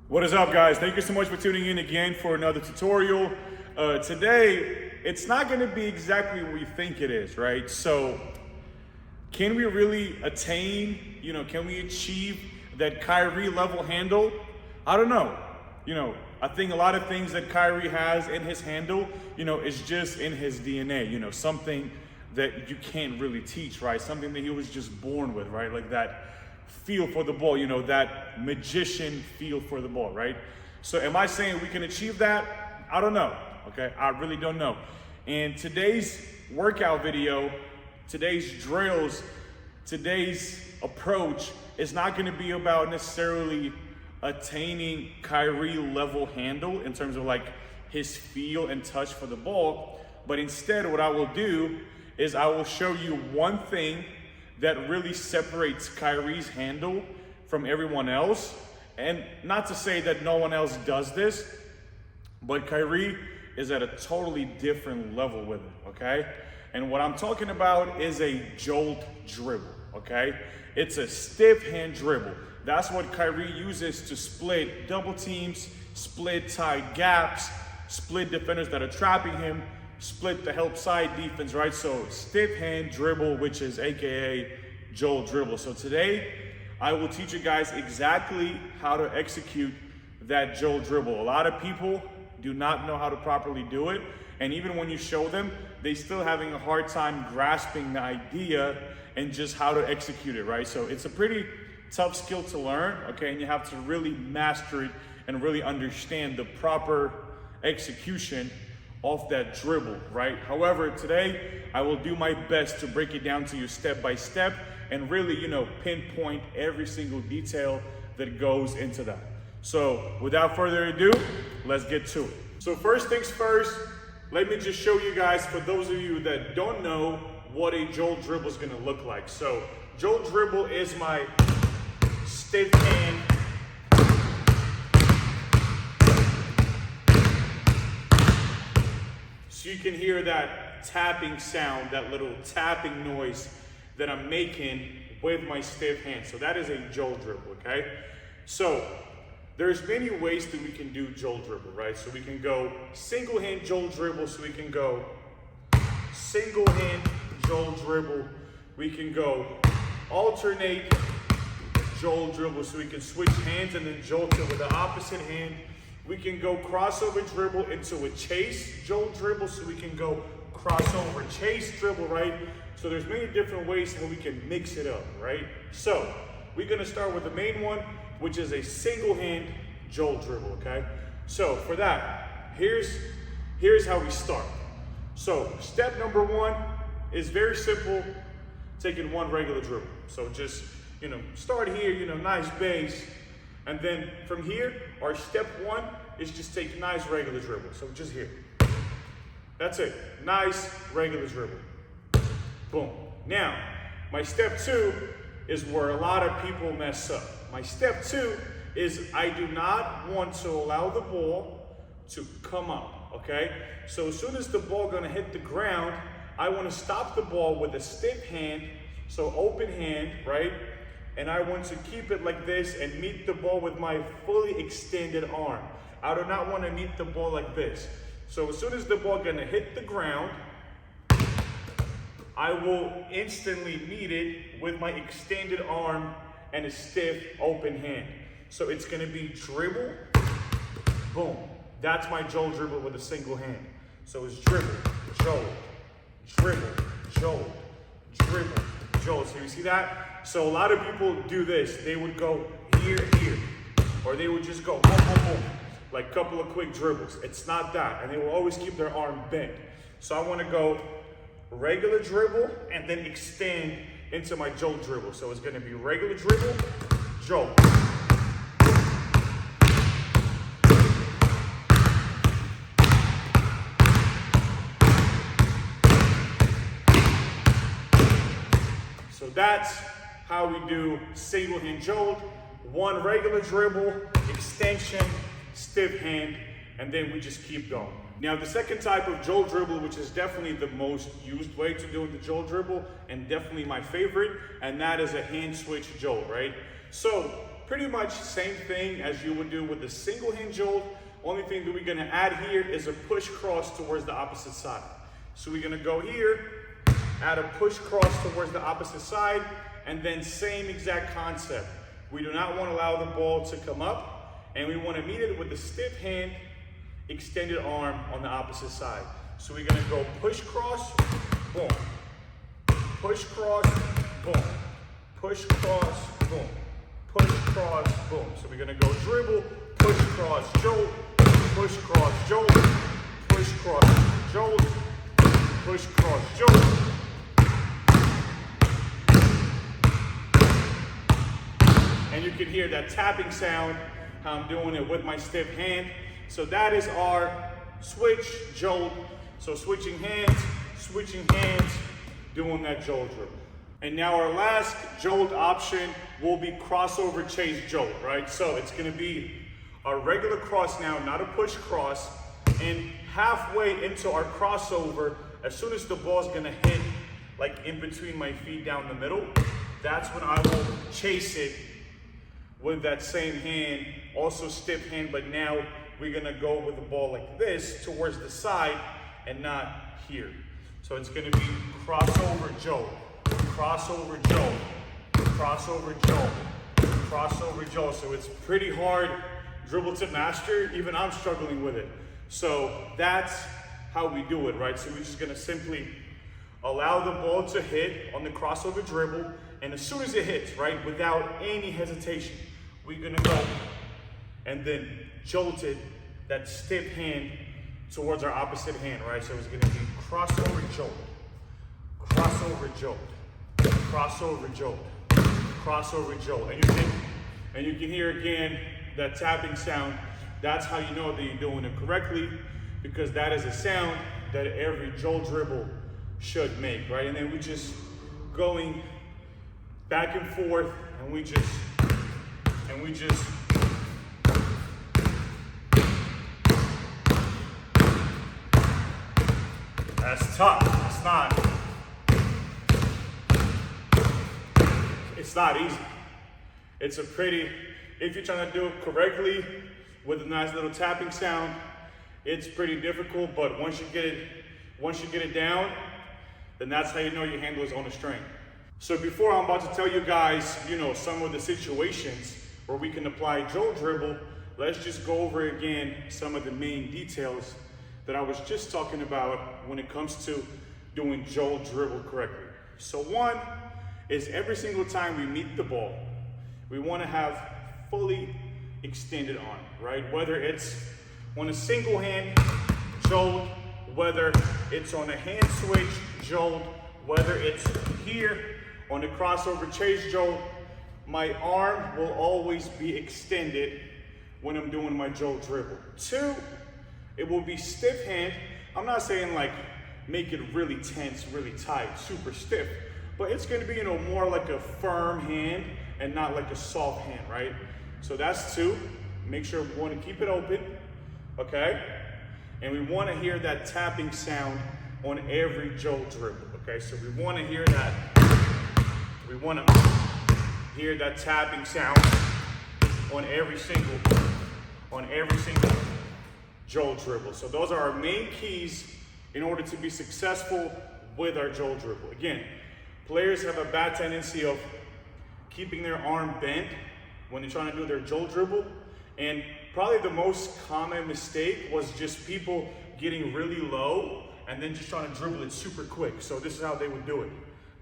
What is up, guys? Thank you so much for tuning in again for another tutorial. Today, it's not going to be exactly what we think it is, right? So, can we really attain, can we achieve that Kyrie level handle? I don't know. I think a lot of things that Kyrie has in his handle, is just in his DNA, something that you can't really teach, right? Something that he was just born with, right? Like that feel for the ball, that magician feel for the ball, right? So am I saying we can achieve that? I don't know, okay? I really don't know. And today's workout video, today's drills, today's approach is not gonna be about necessarily attaining Kyrie level handle in terms of like his feel and touch for the ball, but instead what I will do is I will show you one thing that really separates Kyrie's handle from everyone else. And not to say that no one else does this, but Kyrie is at a totally different level with it, okay? And what I'm talking about is a Jolt Dribble, okay? It's a stiff hand dribble. That's what Kyrie uses to split double teams, split tight gaps, split defenders that are trapping him, split the help side defense, right? So stiff hand dribble, which is AKA Jolt Dribble. So today, I will teach you guys exactly how to execute that Jolt Dribble. A lot of people do not know how to properly do it. And even when you show them, they still having a hard time grasping the idea and just how to execute it, right? So it's a pretty tough skill to learn, okay? And you have to really master it and really understand the proper execution of that dribble, right? However, today I will do my best to break it down to you step by step and really, pinpoint every single detail that goes into that. So without further ado, let's get to it. So first things first, let me just show you guys, for those of you that don't know, what a Jolt Dribble is gonna look like. So Jolt Dribble is my stiff hand so you can hear that tapping sound, that little tapping noise that I'm making with my stiff hand. So that is a Jolt Dribble, okay? So there's many ways that we can do Jolt Dribble, right? So we can go single hand Jolt Dribble, so we can go single hand Jolt Dribble. We can go alternate Jolt Dribble, so we can switch hands and then jolt it with the opposite hand. We can go crossover dribble into a chase Jolt Dribble, so we can go crossover chase dribble, right? So there's many different ways that we can mix it up, right? So we're gonna start with the main one, which is a single hand Jolt Dribble, okay? So for that, here's how we start. So step number one is very simple, taking one regular dribble. So just, start here, nice base. And then from here, our step one is just take nice regular dribble. So just here. That's it. Nice regular dribble. Boom. Now, my step two is where a lot of people mess up. My step two is I do not want to allow the ball to come up, okay? So as soon as the ball gonna hit the ground, I wanna stop the ball with a stiff hand, so open hand, right? And I want to keep it like this and meet the ball with my fully extended arm. I do not want to meet the ball like this. So as soon as the ball gonna hit the ground, I will instantly meet it with my extended arm and a stiff open hand. So it's gonna be dribble, boom. That's my Jolt Dribble with a single hand. So it's dribble, jolt, dribble, jolt, dribble, jolt. So you see that? So a lot of people do this. They would go here, or they would just go boom, boom, boom, like a couple of quick dribbles. It's not that, and they will always keep their arm bent. So I want to go regular dribble and then extend into my Jolt Dribble. So it's going to be regular dribble, jolt. So that's how we do single hand jolt, one regular dribble, extension, stiff hand, and then we just keep going. Now the second type of Jolt Dribble, which is definitely the most used way to do the Jolt Dribble, and definitely my favorite, and that is a hand switch jolt, right? So pretty much same thing as you would do with the single hand jolt. Only thing that we're gonna add here is a push cross towards the opposite side. So we're gonna go here, add a push cross towards the opposite side, and then same exact concept. We do not want to allow the ball to come up, and we want to meet it with the stiff hand, extended arm on the opposite side. So we're gonna go push cross, boom. Push cross, boom. Push cross, boom. Push cross, boom. So we're gonna go dribble, push cross, jolt, push cross, jolt, push cross, jolt, push cross, jolt. And you can hear that tapping sound, how I'm doing it with my stiff hand. So that is our switch, jolt. So switching hands, doing that jolt dribble. And now our last jolt option will be crossover chase jolt, right? So it's gonna be a regular cross now, not a push cross. And halfway into our crossover, as soon as the ball's gonna hit like in between my feet down the middle, that's when I will chase it with that same hand, also stiff hand, but now we're gonna go with the ball like this towards the side and not here. So it's gonna be crossover jolt, crossover jolt, crossover jolt, crossover jolt. So it's pretty hard dribble to master, even I'm struggling with it. So that's how we do it, right? So we're just gonna simply allow the ball to hit on the crossover dribble, and as soon as it hits, right, without any hesitation, we're gonna go and then jolt it, that stiff hand towards our opposite hand, right? So it's gonna be crossover jolt, crossover jolt, crossover jolt, crossover jolt. And you can hear again that tapping sound. That's how you know that you're doing it correctly, because that is a sound that every jolt dribble should make, right? And then we just going back and forth, and we just that's tough. It's not easy. It's a pretty, if you're trying to do it correctly with a nice little tapping sound, it's pretty difficult, but once you get it down, then that's how you know your handle is on a string. So before I'm about to tell you guys, some of the situations where we can apply jolt dribble, let's just go over again some of the main details that I was just talking about when it comes to doing jolt dribble correctly. So one is every single time we meet the ball, we want to have fully extended arm, right? Whether it's on a single hand jolt, whether it's on a hand switch jolt, whether it's here on the crossover chase jolt, my arm will always be extended when I'm doing my jolt dribble. Two, it will be stiff hand. I'm not saying like make it really tense, really tight, super stiff, but it's gonna be more like a firm hand and not like a soft hand, right? So that's two. Make sure we want to keep it open, okay? And we want to hear that tapping sound on every jolt dribble, okay? So we want to hear that. We want to hear that tapping sound on every single jolt dribble. So those are our main keys in order to be successful with our jolt dribble. Again, players have a bad tendency of keeping their arm bent when they're trying to do their jolt dribble. And probably the most common mistake was just people getting really low and then just trying to dribble it super quick. So this is how they would do it.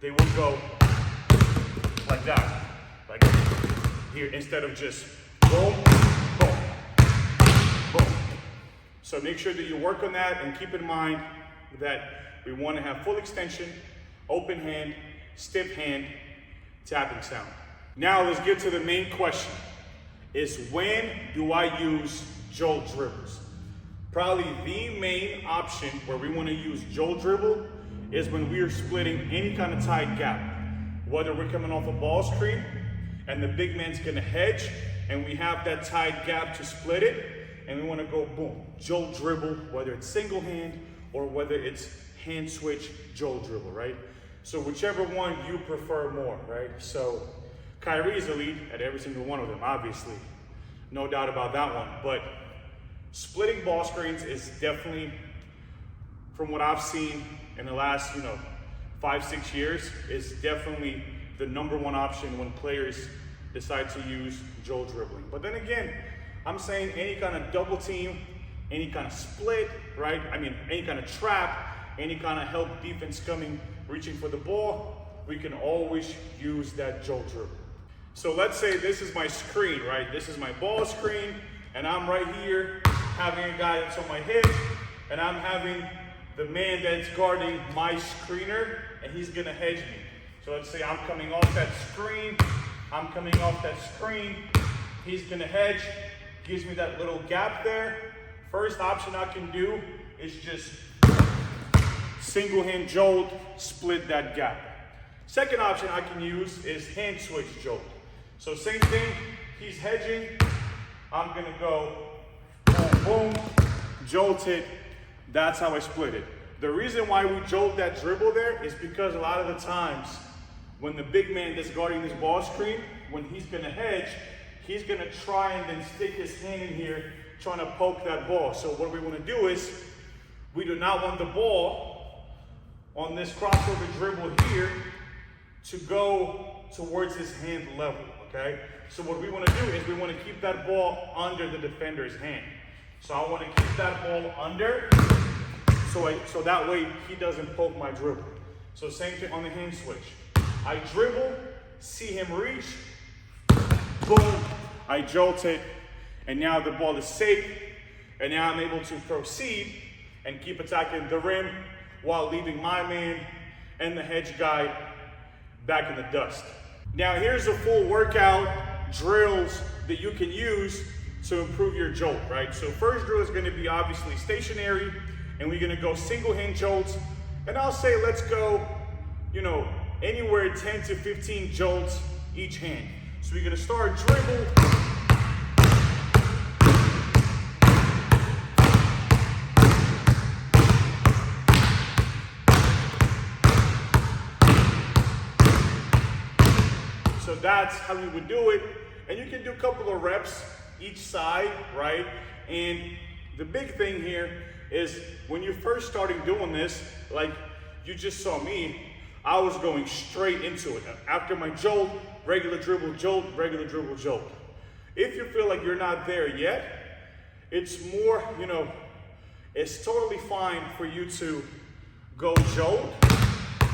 They would go like that, like here, instead of just boom, boom, boom. So make sure that you work on that, and keep in mind that we want to have full extension, open hand, stiff hand, tapping sound. Now let's get to the main question, is when do I use jolt dribbles? Probably the main option where we want to use jolt dribble is when we are splitting any kind of tight gap. Whether we're coming off a ball screen and the big man's gonna hedge and we have that tight gap to split it, and we want to go boom, jolt dribble, whether it's single hand or whether it's hand switch jolt dribble, right? So whichever one you prefer more, right? So Kyrie's elite at every single one of them, obviously. No doubt about that one. But splitting ball screens is definitely, from what I've seen in the last, 5-6 years, is definitely the #1 option when players decide to use Jolt dribbling. But then again, I'm saying any kind of double team, any kind of split, right? I mean, any kind of trap, any kind of help defense coming, reaching for the ball, we can always use that Jolt dribble. So let's say this is my screen, right? This is my ball screen, and I'm right here having a guy that's on my hip, and I'm having the man that's guarding my screener, and he's gonna hedge me. So let's say I'm coming off that screen, he's gonna hedge, gives me that little gap there. First option I can do is just single hand jolt, split that gap. Second option I can use is hand switch jolt. So same thing, he's hedging, I'm gonna go boom, boom, jolt it. That's how I split it. The reason why we jolt that dribble there is because a lot of the times when the big man that's guarding this ball screen, when he's gonna hedge, he's gonna try and then stick his hand in here trying to poke that ball. So what we wanna do is, we do not want the ball on this crossover dribble here to go towards his hand level, okay? So what we wanna do is we wanna keep that ball under the defender's hand. So I wanna keep that ball under, so that way he doesn't poke my dribble. So same thing on the hand switch. I dribble, see him reach, boom, I jolt it, and now the ball is safe, and now I'm able to proceed and keep attacking the rim while leaving my man and the hedge guy back in the dust. Now here's a full workout drills that you can use to improve your jolt, right? So first drill is gonna be obviously stationary, and we're gonna go single hand jolts, and I'll say let's go, anywhere 10 to 15 jolts each hand. So we're gonna start dribble, so that's how we would do it. And you can do a couple of reps each side, right? And the big thing here is when you're first starting doing this, like you just saw me, I was going straight into it. After my jolt, regular dribble, jolt, regular dribble, jolt. If you feel like you're not there yet, it's more, it's totally fine for you to go jolt,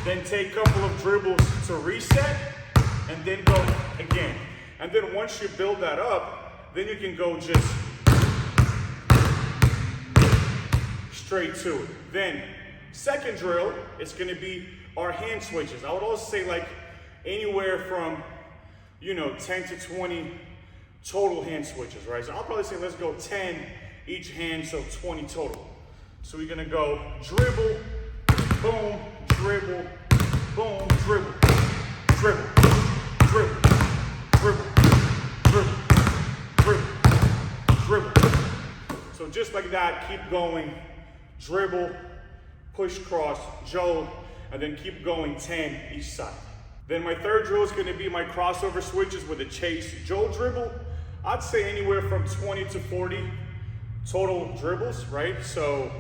then take a couple of dribbles to reset, and then go again. And then once you build that up, then you can go just straight to it. Then, second drill, it's gonna be our hand switches. I would also say like anywhere from, 10 to 20 total hand switches, right? So I'll probably say let's go 10 each hand, so 20 total. So we're gonna go dribble, boom, dribble, boom, dribble, dribble, dribble, dribble, dribble, dribble, dribble. So just like that, keep going, dribble, push cross, jolt, and then keep going 10 each side. Then my third drill is gonna be my crossover switches with a chase jolt dribble. I'd say anywhere from 20 to 40 total dribbles, right? So,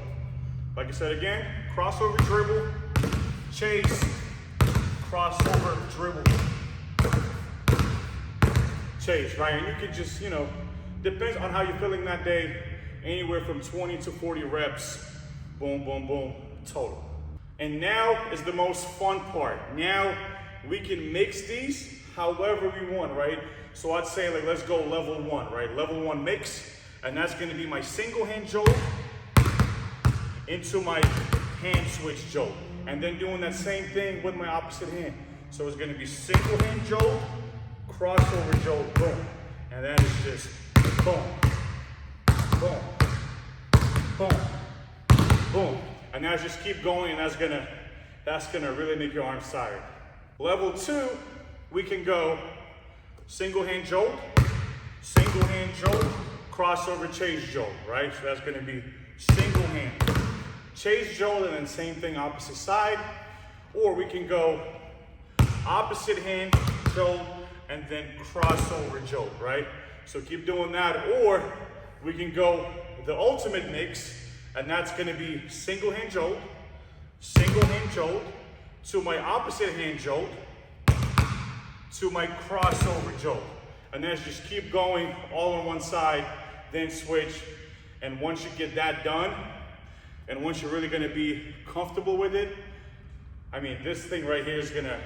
like I said again, crossover dribble, chase, crossover dribble, chase, right? And you can just, depends on how you're feeling that day, anywhere from 20 to 40 reps, boom, boom, boom, total. And now is the most fun part. Now we can mix these however we want, right? So I'd say like, let's go level 1, right? Level 1 mix, and that's gonna be my single hand jolt into my hand switch jolt. And then doing that same thing with my opposite hand. So it's gonna be single hand jolt, crossover jolt, boom. And that is just boom, boom, boom, boom. And now just keep going, and that's gonna really make your arms tired. Level 2, we can go single hand jolt, crossover chase jolt, right? So that's gonna be single hand, chase jolt, and then same thing opposite side. Or we can go opposite hand jolt, and then crossover jolt, right? So keep doing that, or we can go the ultimate mix, and that's gonna be single hand jolt to my opposite hand jolt, to my crossover jolt. And then just keep going all on one side, then switch. And once you get that done, and once you're really gonna be comfortable with it, I mean, this thing right here is gonna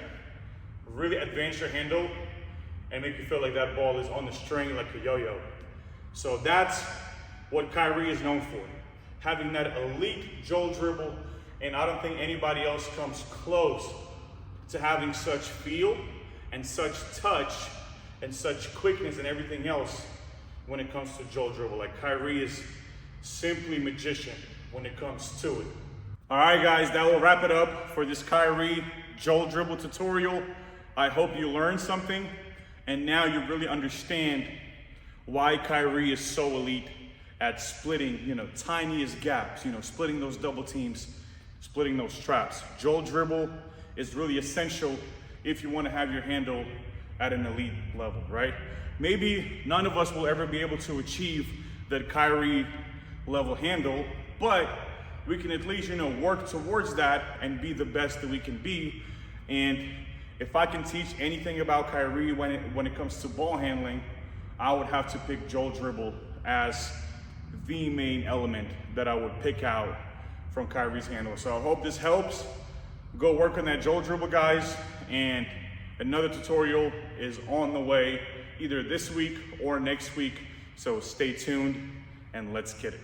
really advance your handle and make you feel like that ball is on the string like a yo-yo. So that's what Kyrie is known for, having that elite Jolt dribble, and I don't think anybody else comes close to having such feel and such touch and such quickness and everything else when it comes to Jolt dribble. Like, Kyrie is simply magician when it comes to it. All right, guys, that will wrap it up for this Kyrie Jolt dribble tutorial. I hope you learned something, and now you really understand why Kyrie is so elite at splitting, tiniest gaps, splitting those double teams, splitting those traps. Jolt dribble is really essential if you want to have your handle at an elite level, right? Maybe none of us will ever be able to achieve that Kyrie level handle, but we can at least, work towards that and be the best that we can be. And if I can teach anything about Kyrie when it comes to ball handling, I would have to pick Jolt dribble as the main element that I would pick out from Kyrie's handle. So I hope this helps. Go work on that Jolt dribble, guys, and another tutorial is on the way either this week or next week. So stay tuned and let's get it.